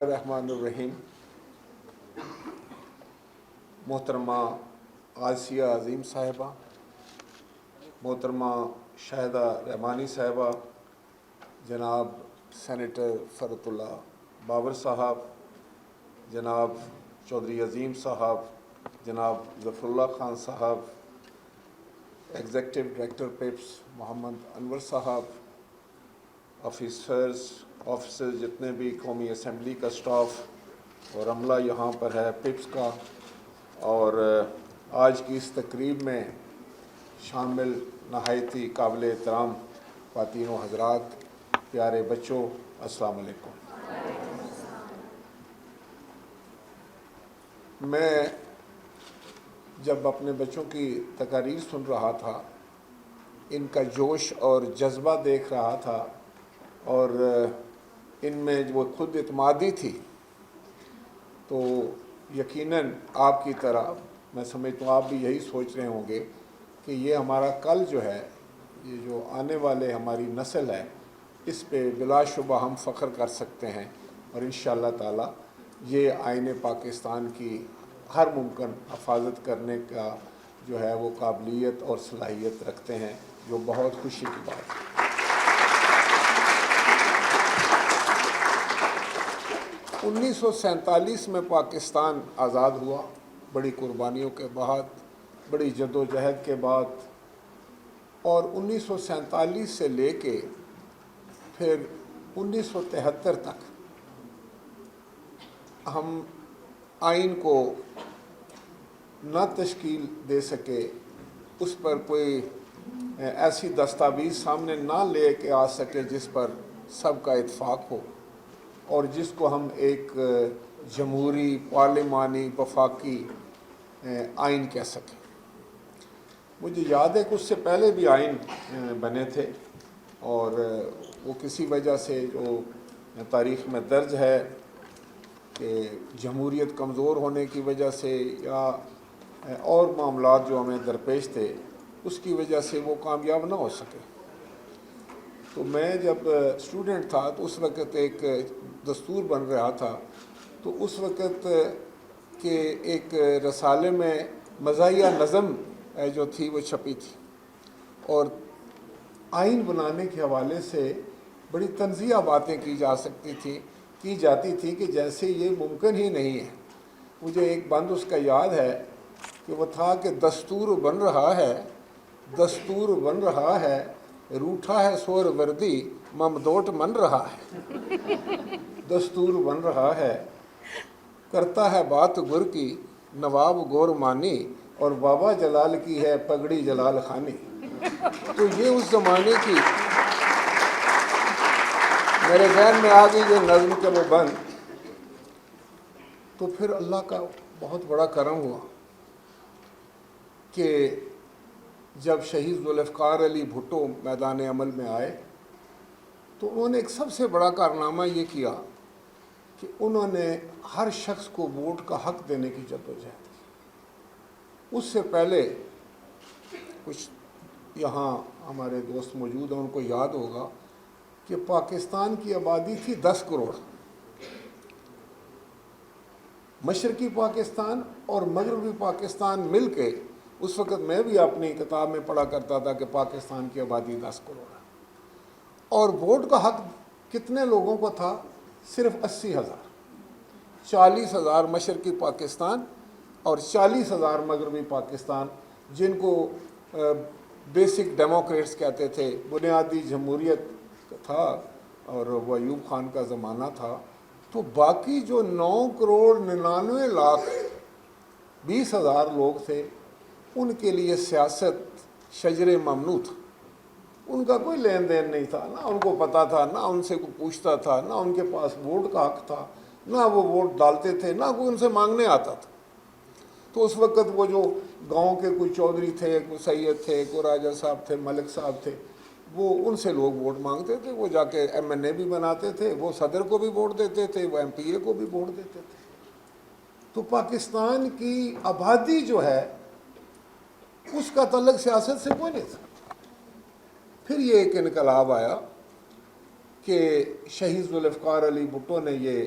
الرحمن الرحیم. محترمہ آسیہ عظیم صاحبہ، محترمہ شاہدہ رحمانی صاحبہ، جناب سینیٹر فرت اللہ بابر صاحب، جناب چودھری عظیم صاحب، جناب ظفر اللہ خان صاحب، executive director peeps Muhammad Anwar صاحب، آفیسرز جتنے بھی قومی اسمبلی کا سٹاف اور عملہ یہاں پر ہے پپس کا، اور آج کی اس تقریب میں شامل نہایت ہی قابل احترام خواتین و حضرات، پیارے بچوں، السلام علیکم. میں جب اپنے بچوں کی تقاریر سن رہا تھا، ان کا جوش اور جذبہ دیکھ رہا تھا، اور ان میں جو خود اعتمادی تھی، تو یقیناً آپ کی طرح میں سمجھتا ہوں آپ بھی یہی سوچ رہے ہوں گے کہ یہ ہمارا کل جو ہے، یہ جو آنے والے ہماری نسل ہے، اس پہ بلا شبہ ہم فخر کر سکتے ہیں، اور انشاءاللہ تعالی یہ آئین پاکستان کی ہر ممکن حفاظت کرنے کا جو ہے وہ قابلیت اور صلاحیت رکھتے ہیں، جو بہت خوشی کی بات ہے. 1947 میں پاکستان آزاد ہوا، بڑی قربانیوں کے بعد، بڑی جد و جہد کے بعد، اور 1947 سے لے کے پھر 1973 تک ہم آئین کو نہ تشکیل دے سکے، اس پر کوئی ایسی دستاویز سامنے نہ لے کے آ سکے جس پر سب کا اتفاق ہو، اور جس کو ہم ایک جمہوری پارلیمانی وفاقی آئین کہہ سکیں. مجھے یاد ہے کہ اس سے پہلے بھی آئین بنے تھے، اور وہ کسی وجہ سے جو تاریخ میں درج ہے کہ جمہوریت کمزور ہونے کی وجہ سے یا اور معاملات جو ہمیں درپیش تھے، اس کی وجہ سے وہ کامیاب نہ ہو سکے. تو میں جب اسٹوڈنٹ تھا تو اس وقت ایک دستور بن رہا تھا، تو اس وقت کے ایک رسالے میں مزاحیہ نظم جو تھی وہ چھپی تھی، اور آئین بنانے کے حوالے سے بڑی طنزیہ باتیں کی جاتی تھی کہ جیسے یہ ممکن ہی نہیں ہے. مجھے ایک بند اس کا یاد ہے کہ وہ تھا کہ دستور بن رہا ہے، روٹھا ہے سور وردی، ممدوٹ من رہا ہے. دستور بن رہا ہے، کرتا ہے بات گر کی، نواب گور مانی، اور بابا جلال کی ہے پگڑی جلال خانی. تو یہ اس زمانے کی میرے ذہن میں آ گئی یہ نظم کے وہ بند. تو پھر اللہ کا بہت بڑا کرم ہوا کہ جب شہید ذوالفقار علی بھٹو میدان عمل میں آئے، تو انہوں نے ایک سب سے بڑا کارنامہ یہ کیا کہ انہوں نے ہر شخص کو ووٹ کا حق دینے کی جدوجہد کی. اس سے پہلے کچھ یہاں ہمارے دوست موجود ہیں، ان کو یاد ہوگا کہ پاکستان کی آبادی تھی 10 کروڑ. مشرقی پاکستان اور مغربی پاکستان مل کے، اس وقت میں بھی اپنی کتاب میں پڑھا کرتا تھا کہ پاکستان کی آبادی 10 کروڑ ہے، اور ووٹ کا حق کتنے لوگوں کو تھا؟ صرف 80,000. 40,000 مشرقی پاکستان اور 40,000 مغربی پاکستان، جن کو بیسک ڈیموکریٹس کہتے تھے. بنیادی جمہوریت تھا، اور وہ ایوب خان کا زمانہ تھا. تو باقی جو 9 کروڑ 99 لاکھ 20,000 لوگ تھے، ان کے لیے سیاست شجر ممنوع تھا. ان کا کوئی لین دین نہیں تھا، نہ ان کو پتہ تھا، نہ ان سے کوئی پوچھتا تھا، نہ ان کے پاس ووٹ کا حق تھا، نہ وہ ووٹ ڈالتے تھے، نہ کوئی ان سے مانگنے آتا تھا. تو اس وقت وہ جو گاؤں کے کوئی چودھری تھے، کوئی سید تھے، کوئی راجہ صاحب تھے، ملک صاحب تھے، وہ ان سے لوگ ووٹ مانگتے تھے. وہ جا کے MNA بھی بناتے تھے، وہ صدر کو بھی ووٹ دیتے تھے، وہ MPA کو بھی ووٹ دیتے تھے. تو پاکستان کی آبادی جو ہے اس کا تعلق سیاست سے کوئی نہیں تھا. پھر یہ ایک انقلاب آیا کہ شہید ذوالفقار علی بھٹو نے یہ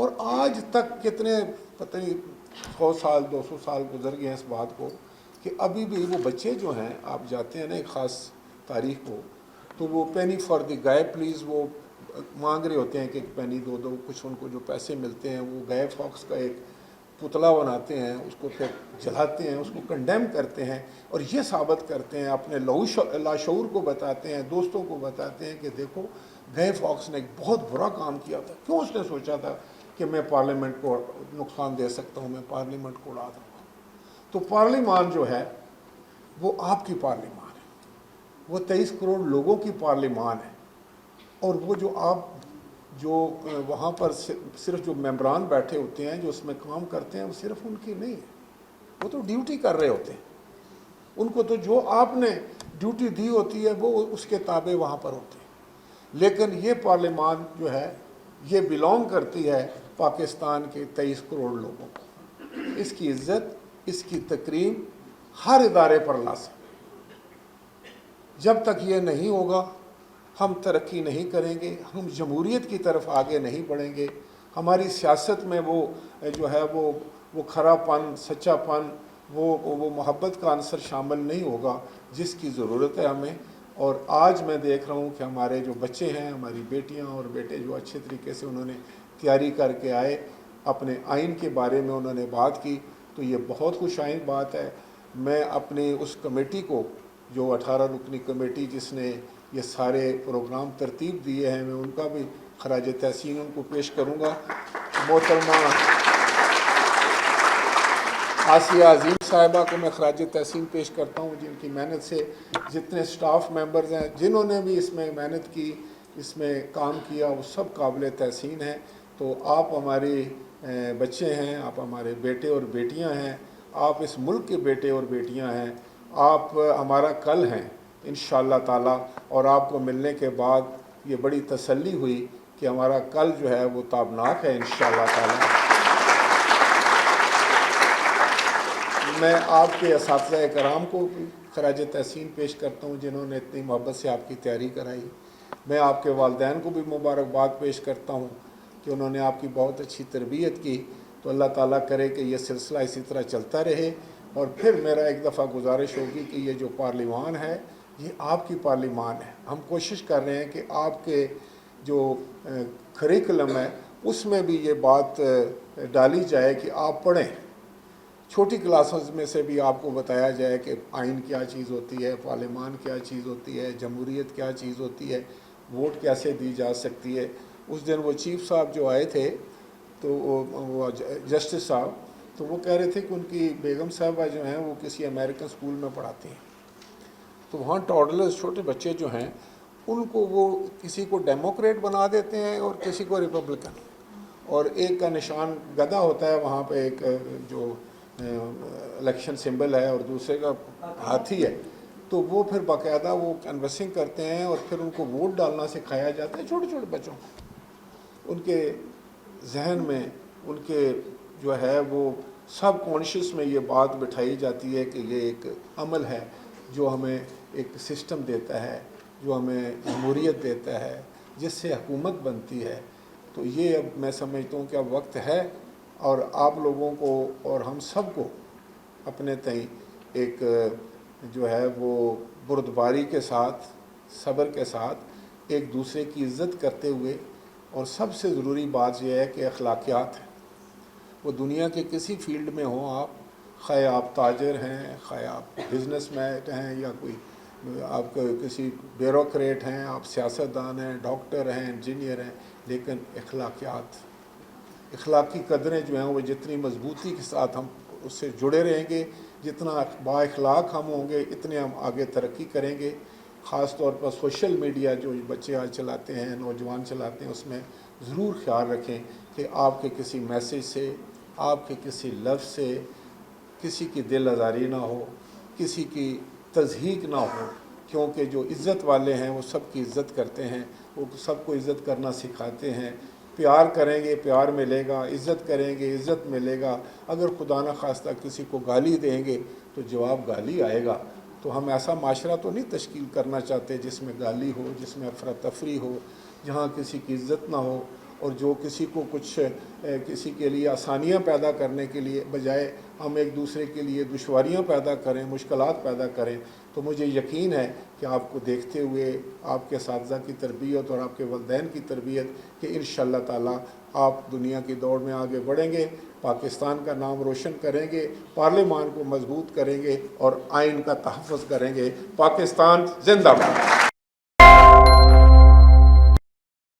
اور آج تک کتنے پتہ نہیں 100 سال 200 سال گزر گئے ہیں اس بات کو کہ ابھی بھی وہ بچے جو ہیں، آپ جاتے ہیں نا ایک خاص تاریخ کو، تو وہ پینی فار دی گائے پلیز وہ مانگ رہے ہوتے ہیں کہ ایک پینی دو دو، کچھ ان کو جو پیسے ملتے ہیں وہ گائے فاکس کا ایک پتلا بناتے ہیں، اس کو پھر جلاتے ہیں، اس کو کنڈیم کرتے ہیں اور یہ ثابت کرتے ہیں، اپنے لاشعور کو بتاتے ہیں، دوستوں کو بتاتے ہیں کہ دیکھو گائے فاکس نے ایک بہت برا کام کیا تھا، کیوں اس نے سوچا تھا کہ میں پارلیمنٹ کو نقصان دے سکتا ہوں، میں پارلیمنٹ کو اڑا دوں گا۔ تو پارلیمان جو ہے وہ آپ کی پارلیمان ہے، وہ 23 کروڑ لوگوں کی پارلیمان ہے، اور وہ جو آپ جو وہاں پر صرف جو ممبران بیٹھے ہوتے ہیں جو اس میں کام کرتے ہیں وہ صرف ان کی نہیں ہے، وہ تو ڈیوٹی کر رہے ہوتے ہیں، ان کو تو جو آپ نے ڈیوٹی دی ہوتی ہے وہ اس کے تابع وہاں پر ہوتے ہیں۔ لیکن یہ پارلیمان جو ہے یہ بلونگ کرتی ہے پاکستان کے 23 کروڑ لوگوں کو، اس کی عزت، اس کی تکریم ہر ادارے پر لازم۔ جب تک یہ نہیں ہوگا ہم ترقی نہیں کریں گے، ہم جمہوریت کی طرف آگے نہیں بڑھیں گے، ہماری سیاست میں وہ جو ہے وہ کھرا پن، سچا پن، وہ محبت کا عنصر شامل نہیں ہوگا جس کی ضرورت ہے ہمیں۔ اور آج میں دیکھ رہا ہوں کہ ہمارے جو بچے ہیں، ہماری بیٹیاں اور بیٹے جو اچھے طریقے سے انہوں نے تیاری کر کے آئے، اپنے آئین کے بارے میں انہوں نے بات کی، تو یہ بہت خوش آئند بات ہے۔ میں اپنی اس کمیٹی کو جو 18 رکنی کمیٹی جس نے یہ سارے پروگرام ترتیب دیے ہیں، میں ان کا بھی خراج تحسین ان کو پیش کروں گا۔ محترمہ آسیہ عظیم صاحبہ کو میں خراج تحسین پیش کرتا ہوں، جن کی محنت سے جتنے سٹاف ممبرز ہیں جنہوں نے بھی اس میں محنت کی، اس میں کام کیا، وہ سب قابل تحسین ہیں۔ تو آپ ہمارے بچے ہیں، آپ ہمارے بیٹے اور بیٹیاں ہیں، آپ اس ملک کے بیٹے اور بیٹیاں ہیں، آپ ہمارا کل ہیں انشاءاللہ تعالی۔ اور آپ کو ملنے کے بعد یہ بڑی تسلی ہوئی کہ ہمارا کل جو ہے وہ تابناک ہے انشاءاللہ تعالی۔ میں آپ کے اساتذہ کرام کو خراج تحسین پیش کرتا ہوں جنہوں نے اتنی محبت سے آپ کی تیاری کرائی۔ میں آپ کے والدین کو بھی مبارکباد پیش کرتا ہوں کہ انہوں نے آپ کی بہت اچھی تربیت کی۔ تو اللہ تعالیٰ کرے کہ یہ سلسلہ اسی طرح چلتا رہے۔ اور پھر میرا ایک دفعہ گزارش ہوگی کہ یہ جو پارلیمان ہے یہ آپ کی پارلیمان ہے۔ ہم کوشش کر رہے ہیں کہ آپ کے جو کریکلم ہے اس میں بھی یہ بات ڈالی جائے کہ آپ پڑھیں، چھوٹی کلاسز میں سے بھی آپ کو بتایا جائے کہ آئین کیا چیز ہوتی ہے، پارلیمان کیا چیز ہوتی ہے، جمہوریت کیا چیز ہوتی ہے، ووٹ کیسے دی جا سکتی ہے۔ اس دن وہ چیف صاحب جو آئے تھے تو وہ جسٹس صاحب، تو وہ کہہ رہے تھے کہ ان کی بیگم صاحبہ جو ہیں وہ کسی امریکن اسکول میں پڑھاتی ہیں، تو وہاں ٹاڈلرز چھوٹے بچے جو ہیں ان کو وہ کسی کو ڈیموکریٹ بنا دیتے ہیں اور کسی کو ریپبلکن، اور ایک کا نشان گدھا ہوتا ہے وہاں پہ، ایک جو الیکشن سمبل ہے، اور دوسرے کا ہاتھی ہے، تو وہ پھر باقاعدہ وہ کنورسنگ کرتے ہیں اور پھر ان کو ووٹ ڈالنا سکھایا جاتا ہے چھوٹے چھوٹے بچوں کو۔ ان کے ذہن میں ان کے جو ہے وہ سب کانشیس میں یہ بات بٹھائی جاتی ہے کہ یہ ایک عمل ہے جو ہمیں ایک سسٹم دیتا ہے، جو ہمیں جمہوریت دیتا ہے، جس سے حکومت بنتی ہے۔ تو یہ اب میں سمجھتا ہوں کہ اب وقت ہے، اور آپ لوگوں کو اور ہم سب کو اپنے تئیں ایک جو ہے وہ بردباری کے ساتھ، صبر کے ساتھ ایک دوسرے کی عزت کرتے ہوئے، اور سب سے ضروری بات یہ ہے کہ اخلاقیات ہیں، وہ دنیا کے کسی فیلڈ میں ہوں آپ، خواہ آپ تاجر ہیں، خواہ آپ بزنس مین ہیں، یا کوئی آپ کسی بیوروکریٹ ہیں، آپ سیاستدان ہیں، ڈاکٹر ہیں، انجینئر ہیں، لیکن اخلاقی قدریں جو ہیں وہ جتنی مضبوطی کے ساتھ ہم اس سے جڑے رہیں گے، جتنا با اخلاق ہم ہوں گے اتنے ہم آگے ترقی کریں گے۔ خاص طور پر سوشل میڈیا جو بچے آج چلاتے ہیں، نوجوان چلاتے ہیں، اس میں ضرور خیال رکھیں کہ آپ کے کسی میسیج سے، آپ کے کسی لفظ سے کسی کی دل آزاری نہ ہو، کسی کی تضحیک نہ ہو، کیونکہ جو عزت والے ہیں وہ سب کی عزت کرتے ہیں، وہ سب کو عزت کرنا سکھاتے ہیں۔ پیار کریں گے پیار ملے گا، عزت کریں گے عزت ملے گا۔ اگر خدا نہ خواستہ کسی کو گالی دیں گے تو جواب گالی آئے گا۔ تو ہم ایسا معاشرہ تو نہیں تشکیل کرنا چاہتے جس میں گالی ہو، جس میں افراتفری ہو، جہاں کسی کی عزت نہ ہو۔ اور جو کسی کو کسی کے لیے آسانیاں پیدا کرنے کے لیے بجائے ہم ایک دوسرے کے لیے دشواریاں پیدا کریں، مشکلات پیدا کریں، تو مجھے یقین ہے کہ آپ کو دیکھتے ہوئے آپ کے اساتذہ کی تربیت اور آپ کے والدین کی تربیت کہ انشاءاللہ تعالی آپ دنیا کی دوڑ میں آگے بڑھیں گے، پاکستان کا نام روشن کریں گے، پارلیمان کو مضبوط کریں گے اور آئین کا تحفظ کریں گے۔ پاکستان زندہ باد۔